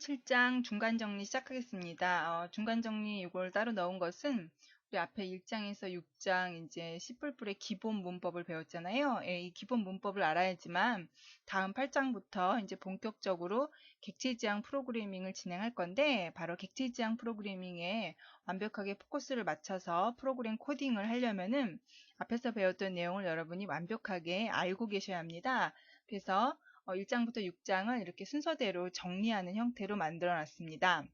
7장 중간 정리 시작하겠습니다. 중간 정리 이걸 따로 넣은 것은 우리 앞에 1장에서 6장 이제 C++의 기본 문법을 배웠잖아요. 예, 이 기본 문법을 알아야지만 다음 8장부터 이제 본격적으로 객체지향 프로그래밍을 진행할 건데, 바로 객체지향 프로그래밍에 완벽하게 포커스를 맞춰서 프로그램 코딩을 하려면은 앞에서 배웠던 내용을 여러분이 완벽하게 알고 계셔야 합니다. 그래서 1장부터 6장을 이렇게 순서대로 정리하는 형태로 만들어 놨습니다.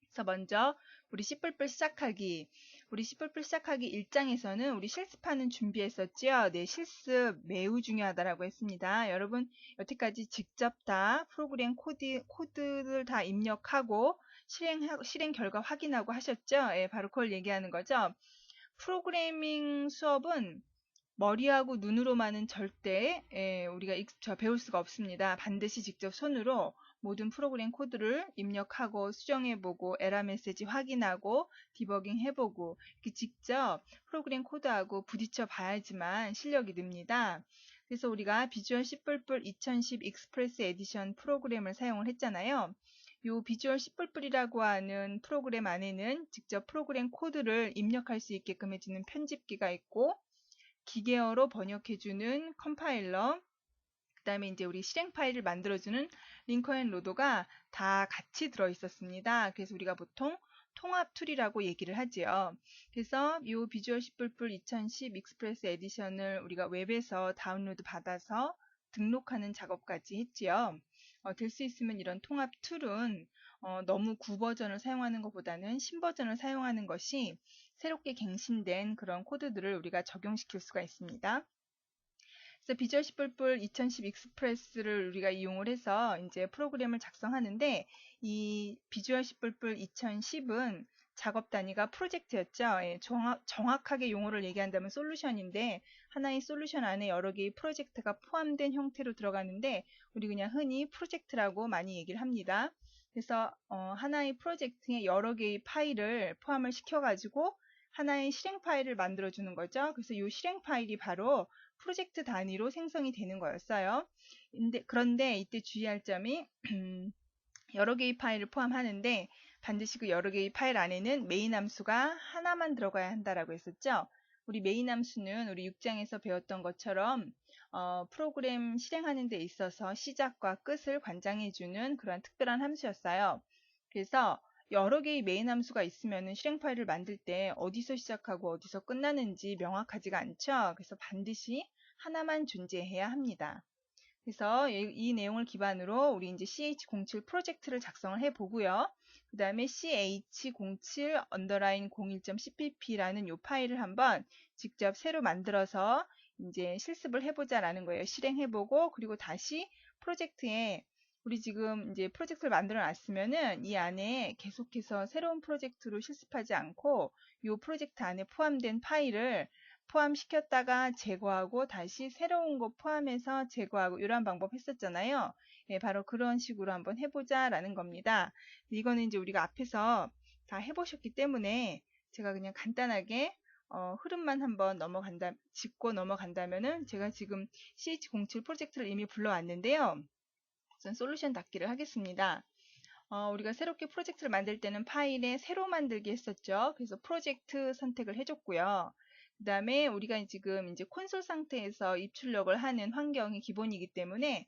그래서 먼저 우리 C++ 시작하기. 우리 C++ 시작하기 1장에서는 우리 실습하는 준비했었죠. 네, 실습 매우 중요하다라고 했습니다. 여러분, 여태까지 직접 다 프로그램 코드를 다 입력하고 실행 결과 확인하고 하셨죠? 예, 바로 그걸 얘기하는 거죠. 프로그래밍 수업은 머리하고 눈으로만은 절대 우리가 배울 수가 없습니다. 반드시 직접 손으로 모든 프로그램 코드를 입력하고 수정해보고 에러 메시지 확인하고 디버깅 해보고 이렇게 직접 프로그램 코드하고 부딪혀 봐야지만 실력이 늡니다. 그래서 우리가 비주얼 C++ 2010 익스프레스 에디션 프로그램을 사용을 했잖아요. 이 비주얼 C++이라고 하는 프로그램 안에는 직접 프로그램 코드를 입력할 수 있게끔 해주는 편집기가 있고, 기계어로 번역해주는 컴파일러, 그 다음에 이제 우리 실행 파일을 만들어주는 링커 앤 로더가 다 같이 들어있었습니다. 그래서 우리가 보통 통합 툴이라고 얘기를 하지요. 그래서 이 비주얼 C++ 2010 익스프레스 에디션을 우리가 웹에서 다운로드 받아서 등록하는 작업까지 했지요. 될 수 있으면 이런 통합 툴은 너무 구버전을 사용하는 것보다는 신버전을 사용하는 것이 새롭게 갱신된 그런 코드들을 우리가 적용시킬 수가 있습니다. 그래서 비주얼 C++ 2010 익스프레스를 우리가 이용을 해서 이제 프로그램을 작성하는데, 이 비주얼 C++ 2010은 작업 단위가 프로젝트였죠. 예, 정확하게 용어를 얘기한다면 솔루션인데, 하나의 솔루션 안에 여러 개의 프로젝트가 포함된 형태로 들어가는데, 우리 그냥 흔히 프로젝트라고 많이 얘기를 합니다. 그래서 하나의 프로젝트에 여러 개의 파일을 포함을 시켜가지고 하나의 실행 파일을 만들어주는 거죠. 그래서 이 실행 파일이 바로 프로젝트 단위로 생성이 되는 거였어요. 그런데 이때 주의할 점이 여러 개의 파일을 포함하는데, 반드시 그 여러 개의 파일 안에는 메인 함수가 하나만 들어가야 한다라고 했었죠. 우리 메인 함수는 우리 6장에서 배웠던 것처럼 프로그램 실행하는 데 있어서 시작과 끝을 관장해주는 그런 특별한 함수였어요. 그래서 여러 개의 메인 함수가 있으면 실행 파일을 만들 때 어디서 시작하고 어디서 끝나는지 명확하지가 않죠. 그래서 반드시 하나만 존재해야 합니다. 그래서 이 내용을 기반으로 우리 이제 ch07 프로젝트를 작성을 해 보고요. 그 다음에 ch07 언더라인 01.cpp라는 이 파일을 한번 직접 새로 만들어서 이제 실습을 해보자라는 거예요. 실행해보고, 그리고 다시 프로젝트에 우리 지금 이제 프로젝트를 만들어 놨으면은 이 안에 계속해서 새로운 프로젝트로 실습하지 않고 이 프로젝트 안에 포함된 파일을 포함시켰다가 제거하고 다시 새로운 거 포함해서 제거하고 이런 방법 했었잖아요. 예, 바로 그런 식으로 한번 해보자라는 겁니다. 이거는 이제 우리가 앞에서 다 해보셨기 때문에 제가 그냥 간단하게 흐름만 한번 짚고 넘어간다면은, 제가 지금 CH07 프로젝트를 이미 불러왔는데요. 우선 솔루션 닫기를 하겠습니다. 우리가 새롭게 프로젝트를 만들 때는 파일에 새로 만들기 했었죠. 그래서 프로젝트 선택을 해줬고요. 그 다음에 우리가 지금 이제 콘솔 상태에서 입출력을 하는 환경이 기본이기 때문에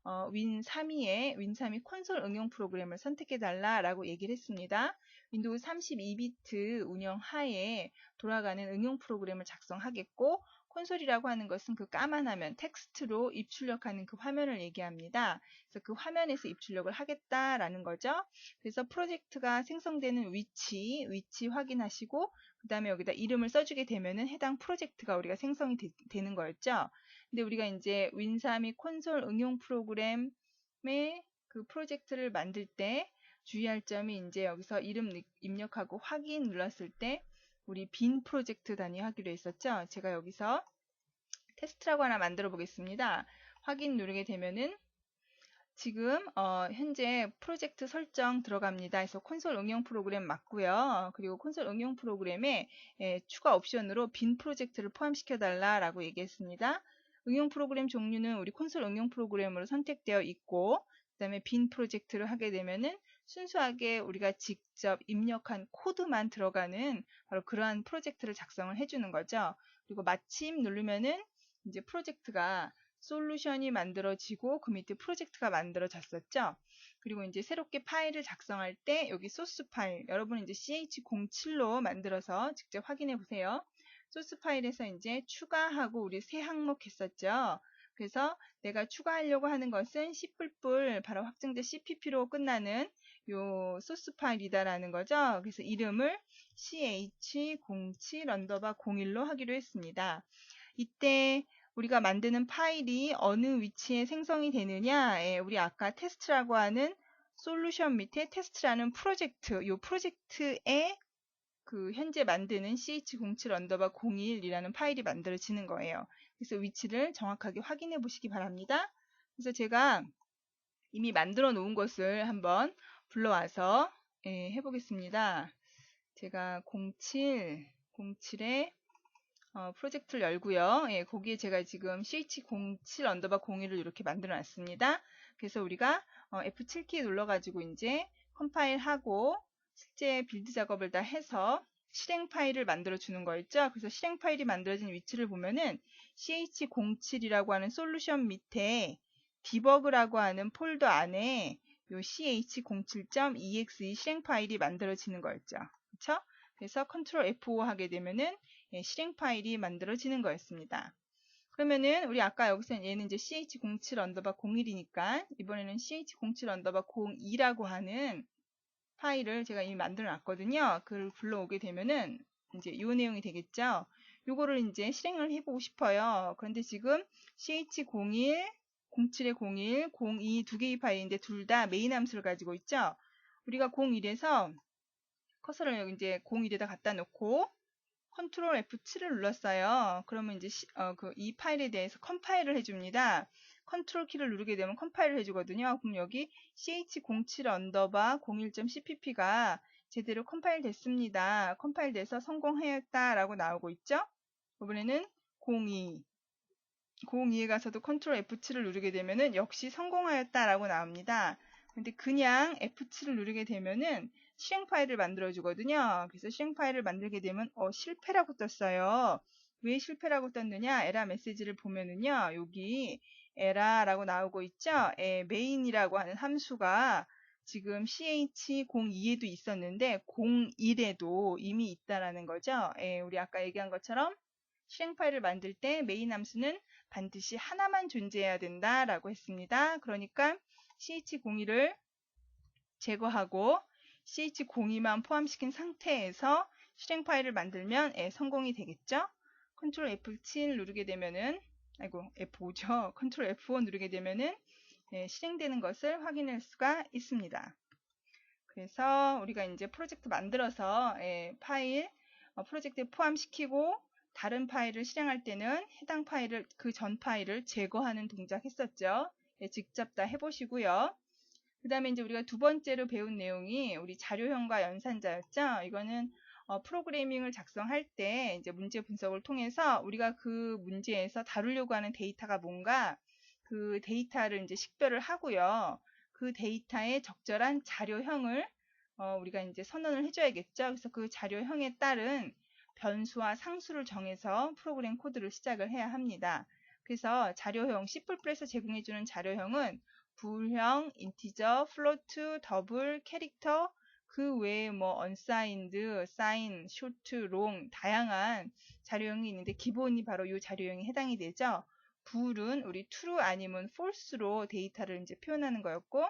윈32 콘솔 응용 프로그램을 선택해 달라라고 얘기를 했습니다. 윈도우 32비트 운영 하에 돌아가는 응용 프로그램을 작성하겠고, 콘솔이라고 하는 것은 그 까만 화면, 텍스트로 입출력하는 그 화면을 얘기합니다. 그래서 그 화면에서 입출력을 하겠다라는 거죠. 그래서 프로젝트가 생성되는 위치 확인하시고, 그 다음에 여기다 이름을 써주게 되면은 해당 프로젝트가 우리가 생성이 되는 거였죠. 근데 우리가 이제 윈3이 콘솔 응용 프로그램의 그 프로젝트를 만들 때 주의할 점이, 이제 여기서 이름 입력하고 확인 눌렀을 때 우리 빈 프로젝트 단위 하기로 했었죠. 제가 여기서 테스트라고 하나 만들어 보겠습니다. 확인 누르게 되면은 지금 현재 프로젝트 설정 들어갑니다. 그래서 콘솔 응용 프로그램 맞고요. 그리고 콘솔 응용 프로그램에 추가 옵션으로 빈 프로젝트를 포함시켜 달라라고 얘기했습니다. 응용 프로그램 종류는 우리 콘솔 응용 프로그램으로 선택되어 있고, 그 그다음에 빈 프로젝트를 하게 되면은 순수하게 우리가 직접 입력한 코드만 들어가는 바로 그러한 프로젝트를 작성을 해주는 거죠. 그리고 마침 누르면은 이제 프로젝트가 솔루션이 만들어지고 그 밑에 프로젝트가 만들어졌었죠. 그리고 이제 새롭게 파일을 작성할 때 여기 소스 파일, 여러분 이제 ch07로 만들어서 직접 확인해 보세요. 소스 파일에서 이제 추가하고 우리 새 항목 했었죠. 그래서 내가 추가하려고 하는 것은 C++ 바로 확증제 CPP로 끝나는 요 소스 파일이다라는 거죠. 그래서 이름을 ch07_01로 하기로 했습니다. 이때 우리가 만드는 파일이 어느 위치에 생성이 되느냐, 우리 아까 테스트라고 하는 솔루션 밑에 테스트라는 프로젝트, 요 프로젝트에 그 현재 만드는 ch07_01이라는 파일이 만들어지는 거예요. 그래서 위치를 정확하게 확인해 보시기 바랍니다. 그래서 제가 이미 만들어 놓은 것을 한번 불러와서 해보겠습니다. 제가 07에 프로젝트를 열고요. 거기에 제가 지금 ch07_01을 이렇게 만들어 놨습니다. 그래서 우리가 F7키 눌러가지고 이제 컴파일하고 실제 빌드 작업을 다 해서 실행 파일을 만들어 주는 거였죠. 그래서 실행 파일이 만들어진 위치를 보면은 ch07이라고 하는 솔루션 밑에 디버그라고 하는 폴더 안에 요 ch07.exe 실행 파일이 만들어지는 거였죠. 그렇죠? 그래서 컨트롤 F5 하게 되면은 실행 파일이 만들어지는 거였습니다. 그러면은 우리 아까 여기서 얘는 이제 ch07_01이니까 이번에는 ch07_02라고 하는 파일을 제가 이미 만들어 놨거든요. 그걸 불러오게 되면은 이제 이 내용이 되겠죠. 요거를 이제 실행을 해보고 싶어요. 그런데 지금 ch01, 07-01, 02 두 개의 파일인데 둘 다 메인 함수를 가지고 있죠. 우리가 01에서 커서를 여기 이제 01에다 갖다 놓고 컨트롤 F7을 눌렀어요. 그러면 이제 이 파일에 대해서 컴파일을 해줍니다. 컨트롤 키를 누르게 되면 컴파일을 해주거든요. 그럼 여기 ch07_01.cpp가 제대로 컴파일 됐습니다. 컴파일 돼서 성공하였다라고 나오고 있죠. 이번에는 02에 가서도 컨트롤 F7을 누르게 되면은 역시 성공하였다라고 나옵니다. 근데 그냥 F7을 누르게 되면은 실행 파일을 만들어 주거든요. 그래서 실행 파일을 만들게 되면 실패라고 떴어요. 왜 실패라고 떴느냐? 에러 메시지를 보면은요. 여기 에러라고 나오고 있죠. 메인이라고 하는 함수가 지금 ch02에도 있었는데 01에도 이미 있다라는 거죠. 우리 아까 얘기한 것처럼 실행 파일을 만들 때 메인 함수는 반드시 하나만 존재해야 된다라고 했습니다. 그러니까 ch01을 제거하고 ch02만 포함시킨 상태에서 실행 파일을 만들면 성공이 되겠죠. 컨트롤 F7 누르게 되면은 F5죠. 컨트롤 F5 누르게 되면은 실행되는 것을 확인할 수가 있습니다. 그래서 우리가 이제 프로젝트 만들어서 파일 프로젝트에 포함시키고 다른 파일을 실행할 때는 해당 파일을 그 전 파일을 제거하는 동작 했었죠. 직접 다 해보시고요. 그 다음에 이제 우리가 두 번째로 배운 내용이 우리 자료형과 연산자였죠. 이거는 프로그래밍을 작성할 때 이제 문제 분석을 통해서 우리가 그 문제에서 다루려고 하는 데이터가 뭔가 그 데이터를 이제 식별을 하고요. 그 데이터에 적절한 자료형을 우리가 이제 선언을 해줘야겠죠. 그래서 그 자료형에 따른 변수와 상수를 정해서 프로그램 코드를 시작을 해야 합니다. 그래서 자료형, C++에서 제공해주는 자료형은 불형, 인티저, 플로트, 더블, 캐릭터, 그 외에 뭐 unsigned, sign, short, long 다양한 자료형이 있는데 기본이 바로 이 자료형에 해당이 되죠. 불은 우리 true 아니면 false로 데이터를 이제 표현하는 거였고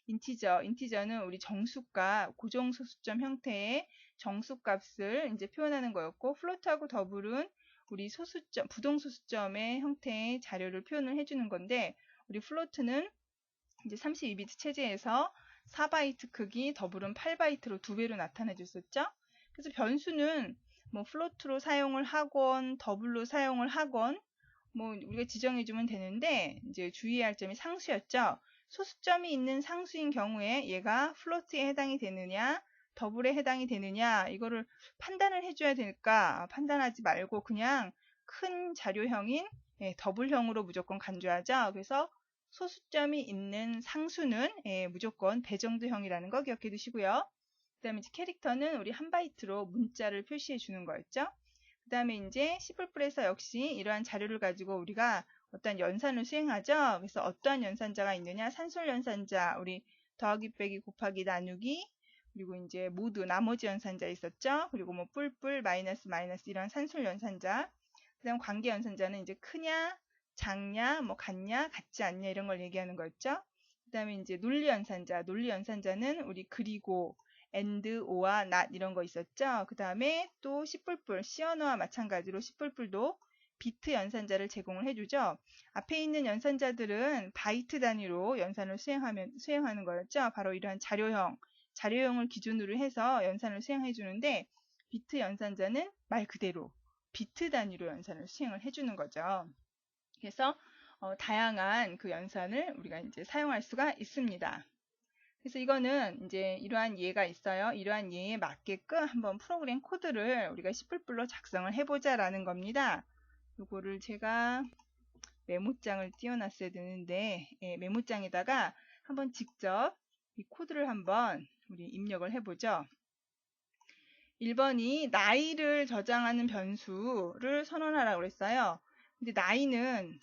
인티저는 우리 정수값, 고정소수점 형태의 정수값을 이제 표현하는 거였고 플로트하고 더블은 우리 소수점, 부동소수점의 형태의 자료를 표현을 해주는 건데 우리 플로트는 이제 32비트 체제에서 4바이트 크기, 더블은 8바이트로 2배로 나타내 줬었죠. 그래서 변수는 뭐 플로트로 사용을 하건 더블로 사용을 하건 뭐 우리가 지정해 주면 되는데 이제 주의해야 할 점이 상수였죠. 소수점이 있는 상수인 경우에 얘가 플로트에 해당이 되느냐 더블에 해당이 되느냐 이거를 판단을 해줘야 될까 판단하지 말고 그냥 큰 자료형인 더블형으로 무조건 간주하죠. 그래서 소수점이 있는 상수는 무조건 배정도형이라는 거 기억해 두시고요. 그 다음에 이제 캐릭터는 우리 한 바이트로 문자를 표시해 주는 거였죠. 그 다음에 이제 C++에서 역시 이러한 자료를 가지고 우리가 어떤 연산을 수행하죠. 그래서 어떠한 연산자가 있느냐, 산술 연산자, 우리 더하기 빼기 곱하기 나누기, 그리고 이제 모두 나머지 연산자 있었죠. 그리고 뭐 뿔뿔 마이너스 마이너스 이런 산술 연산자. 그다음 관계 연산자는 이제 크냐, 작냐, 뭐 같냐, 같지 않냐 이런 걸 얘기하는 거였죠. 그다음에 이제 논리 연산자, 논리 연산자는 우리 그리고 and, or와 not 이런 거 있었죠. 그다음에 또 C++, C 언어와 마찬가지로 C++도 비트 연산자를 제공을 해주죠. 앞에 있는 연산자들은 바이트 단위로 연산을 수행하는 거였죠. 바로 이러한 자료형을 기준으로 해서 연산을 수행해 주는데 비트 연산자는 말 그대로 비트 단위로 연산을 수행을 해주는 거죠. 그래서 다양한 그 연산을 우리가 이제 사용할 수가 있습니다. 그래서 이거는 이제 이러한 예가 있어요. 이러한 예에 맞게끔 한번 프로그램 코드를 우리가 C++로 작성을 해보자라는 겁니다. 요거를 제가 메모장을 띄워놨어야 되는데 메모장에다가 한번 직접 이 코드를 한번 우리 입력을 해보죠. 1번이 나이를 저장하는 변수를 선언하라고 그랬어요. 근데 나이는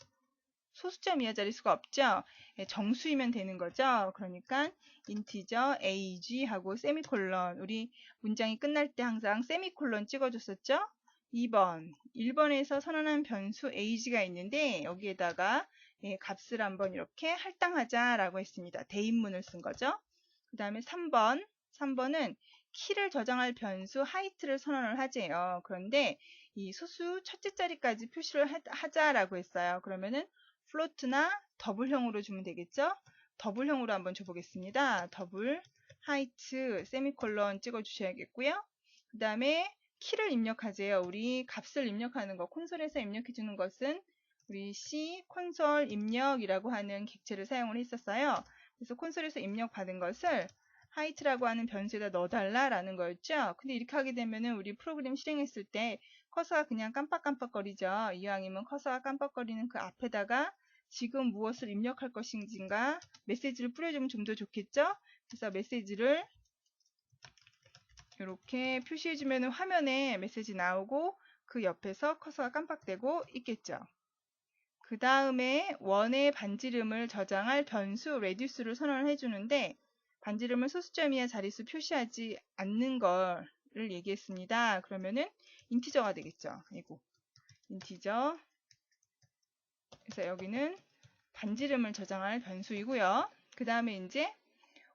소수점 이하 자릿수가 없죠. 정수이면 되는 거죠. 그러니까 인티저 age 하고 세미콜론, 우리 문장이 끝날 때 항상 세미콜론 찍어줬었죠. 2번 1번에서 선언한 변수 age가 있는데 여기에다가 값을 한번 이렇게 할당하자라고 했습니다. 대입문을 쓴 거죠. 그 다음에 3번은 키를 저장할 변수 height를 선언을 하재요. 그런데 이 소수 첫째 자리까지 표시를 하자라고 했어요. 그러면은 플로트나 더블형으로 주면 되겠죠? 더블형으로 한번 줘보겠습니다. 더블 하이트 세미콜론 찍어 주셔야겠고요. 그 다음에 키를 입력하세요. 우리 값을 입력하는 거, 콘솔에서 입력해 주는 것은 우리 C 콘솔 입력이라고 하는 객체를 사용을 했었어요. 그래서 콘솔에서 입력받은 것을 하이트라고 하는 변수에다 넣어달라라는 거였죠. 근데 이렇게 하게 되면은 우리 프로그램 실행했을 때 커서가 그냥 깜빡깜빡거리죠. 이왕이면 커서가 깜빡거리는 그 앞에다가 지금 무엇을 입력할 것인가 메시지를 뿌려주면 좀 더 좋겠죠. 그래서 메시지를 이렇게 표시해주면 화면에 메시지 나오고 그 옆에서 커서가 깜빡대고 있겠죠. 그 다음에 원의 반지름을 저장할 변수 reduce를 선언을 해주는데 반지름을 소수점 이하 자릿수 표시하지 않는 거를 얘기했습니다. 그러면은 인티저가 되겠죠. 이거 인티저. 그래서 여기는 반지름을 저장할 변수이고요. 그 다음에 이제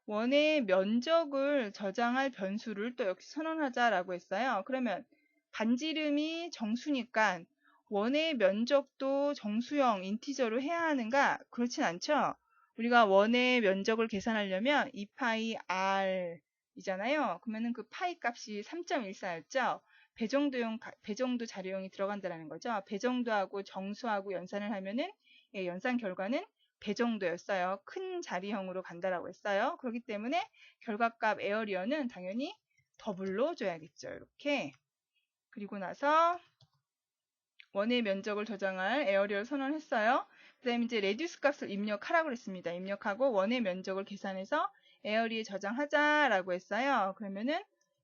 원의 면적을 저장할 변수를 또 역시 선언하자라고 했어요. 그러면 반지름이 정수니까 원의 면적도 정수형 인티저로 해야 하는가? 그렇진 않죠. 우리가 원의 면적을 계산하려면 2파이 r 이잖아요. 그러면은 그 파이 값이 3.14였죠. 배정도 자료형이 들어간다는 거죠. 배정도하고 정수하고 연산을 하면은 연산 결과는 배정도였어요. 큰 자리형으로 간다라고 했어요. 그렇기 때문에 결과값 에어리어는 당연히 더블로 줘야겠죠. 이렇게. 그리고 나서 원의 면적을 저장할 에어리어를 선언했어요. 그 다음에 이제 레디우스 값을 입력하라고 했습니다. 입력하고 원의 면적을 계산해서 에어리에 저장하자라고 했어요. 그러면은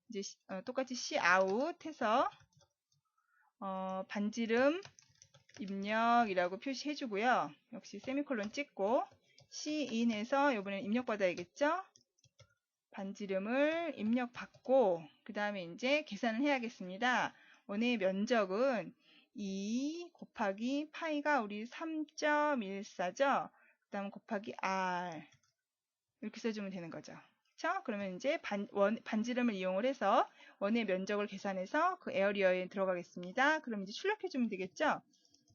이제 똑같이 cout 해서 반지름 입력이라고 표시해주고요. 역시 세미콜론 찍고 cin에서 이번엔 입력받아야겠죠? 반지름을 입력받고 그 다음에 이제 계산을 해야겠습니다. 원의 면적은 2 곱하기 파이가 우리 3.14죠? 그 다음 곱하기 r 이렇게 써주면 되는 거죠. 그렇죠? 그러면 이제 반지름을 이용을 해서 원의 면적을 계산해서 그 에어리어에 들어가겠습니다. 그럼 이제 출력해주면 되겠죠?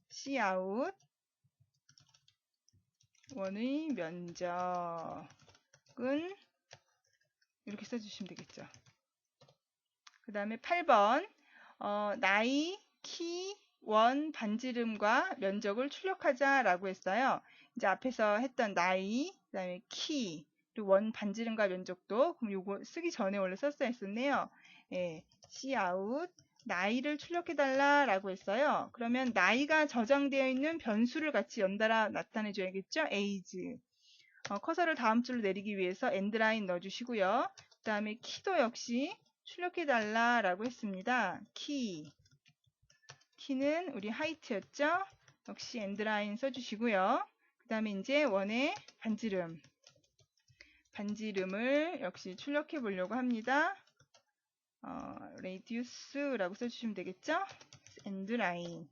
cout 원의 면적은 이렇게 써주시면 되겠죠. 그 다음에 8번 나이, 키, 원, 반지름과 면적을 출력하자라고 했어요. 이제 앞에서 했던 나이, 그 다음에 키, 그리고 원, 반지름과 면적도 그럼 요거 쓰기 전에 원래 썼어야 했었네요. cout 나이를 출력해달라 라고 했어요. 그러면 나이가 저장되어 있는 변수를 같이 연달아 나타내 줘야겠죠? age. 커서를 다음 줄로 내리기 위해서 end라인 넣어주시고요. 그 다음에 키도 역시 출력해달라 라고 했습니다. 키는 우리 height였죠? 역시 end라인 써주시고요. 그 다음에 이제 원의 반지름을 역시 출력해 보려고 합니다. radius라고 써주시면 되겠죠? end라인.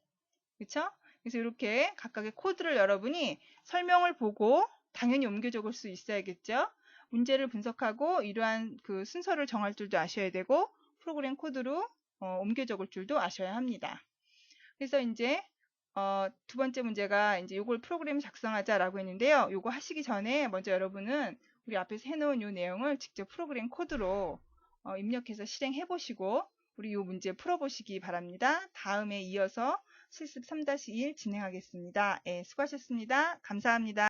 그쵸? 그래서 이렇게 각각의 코드를 여러분이 설명을 보고 당연히 옮겨 적을 수 있어야겠죠? 문제를 분석하고 이러한 그 순서를 정할 줄도 아셔야 되고 프로그램 코드로 옮겨 적을 줄도 아셔야 합니다. 그래서 이제 두 번째 문제가 이제 요걸 프로그램 작성하자라고 했는데요. 요거 하시기 전에 먼저 여러분은 우리 앞에서 해놓은 요 내용을 직접 프로그램 코드로 입력해서 실행해 보시고 우리 요 문제 풀어보시기 바랍니다. 다음에 이어서 실습 3-1 진행하겠습니다. 수고하셨습니다. 감사합니다.